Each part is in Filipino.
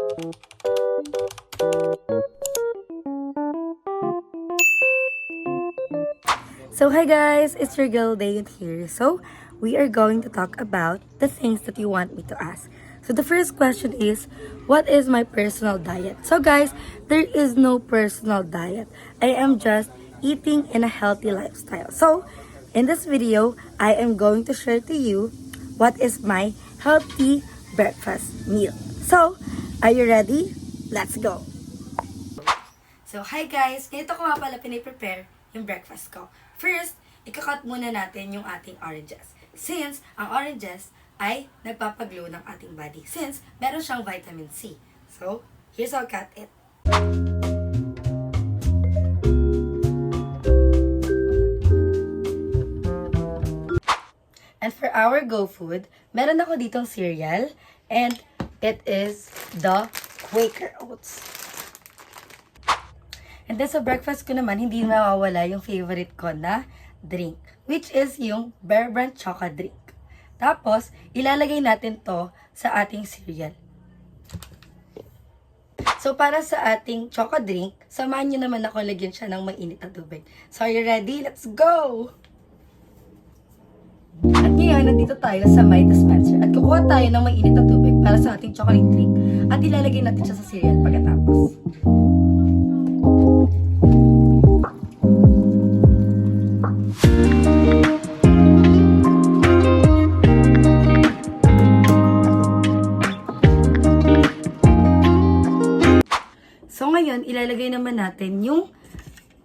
So hi guys, it's your girl Dayan here. So we are going to talk about the things that you want me to ask. So the first question is, what is my personal diet? So guys, there is no personal diet. I am just eating in a healthy lifestyle. So in this video, I am going to share to you what is my healthy breakfast meal. So, are you ready? Let's go! So, hi guys! Ganito ko nga pala piniprepare yung breakfast ko. First, ikakat muna natin yung ating oranges. Since ang oranges ay nagpapaglow ng ating body. Since meron siyang vitamin C. So, here's how I cut it. And for our go food, meron ako ditong cereal. And it is the Quaker Oats. And then sa breakfast ko naman, hindi mawawala yung favorite ko na drink. Which is yung Bear Brand Choco Drink. Tapos, ilalagay natin to sa ating cereal. So, para sa ating choco drink, samahan nyo naman ako lagyan siya ng mainit na tubig. So, are you ready? Let's go! At ngayon, nandito tayo sa my dispenser. At kukuha tayo ng mainit na tubig para sa ating chocolate drink. At ilalagay natin siya sa cereal pagkatapos. So ngayon, ilalagay naman natin yung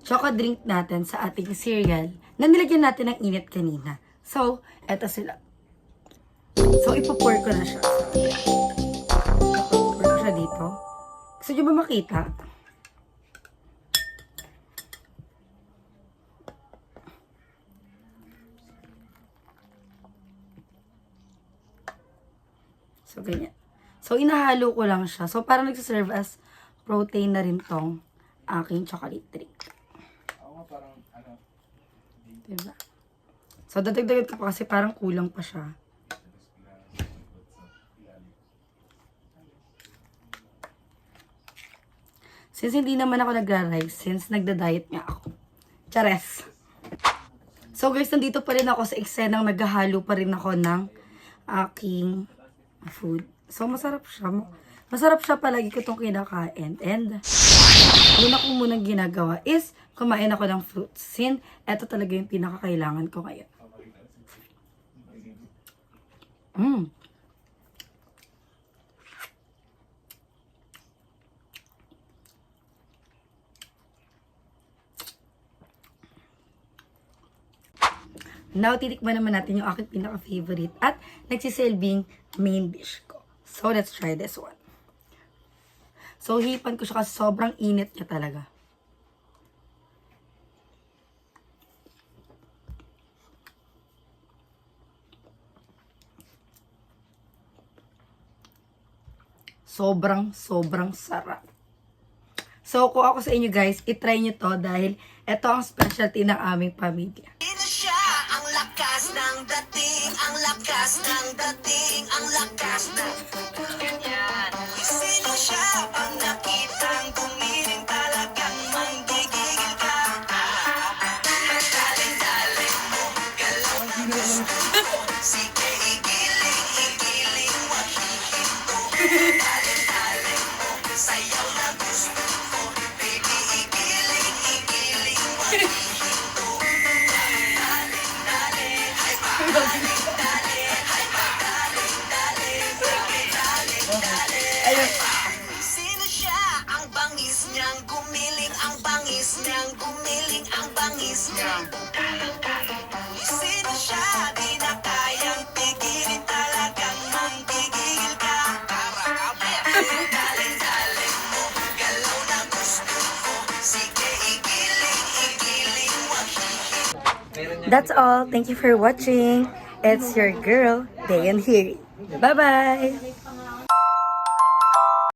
choco drink natin sa ating cereal na nilagyan natin ng init kanina. So, eto sila. So, ipopour ko na siya. Ipopour ko siya dito. Gusto nyo ba makita? So, ganyan. So, inahalo ko lang siya. So, parang nagsiserve as protein na rin tong aking chocolate drink. Diba? So, dadagdagan ko pa kasi parang kulang pa siya. Since hindi naman ako nagra-rice, since nagda-diet nga ako. Chares! So guys, nandito pa rin ako sa eksenang naghahalo pa rin ako ng aking food. So, masarap siya. Masarap siya palagi ko itong kinakain. And, una ko munang ginagawa is kumain ako ng fruits. Since, eto talaga yung pinakakailangan ko ngayon. Now, titikman naman natin yung aking pinaka-favorite at nagsisilbing main dish ko. So, let's try this one. So, hipan ko siya kasi sobrang init niya talaga. Sobrang sarap. So, kung ako sa inyo guys, itry nyo to dahil ito ang specialty ng aming pamilya. Ang lakas ng dating, ang lakas ng dating, ang lakas ng ganyan. Sino siya pag nakitang gumiling talagang manggigigil ka? Daling-daling mo, galaw ng gusto ko. Sige, igiling, wag hihinto. Daling-daling mo, sayaw na gusto ko. Baby, igiling, wag hihinto. Sino siya? Ang bangis niyang gumiling, ang bangis niyang gumiling, ang bangis niyang. Sino siya? Di na kayang pigilin, talagang manggigil ka. Daling-daling mo, galaw na gusto ko. Sige, igiling, wag hihinto. That's all. Thank you for watching. It's your girl, Dayan here. Bye-bye!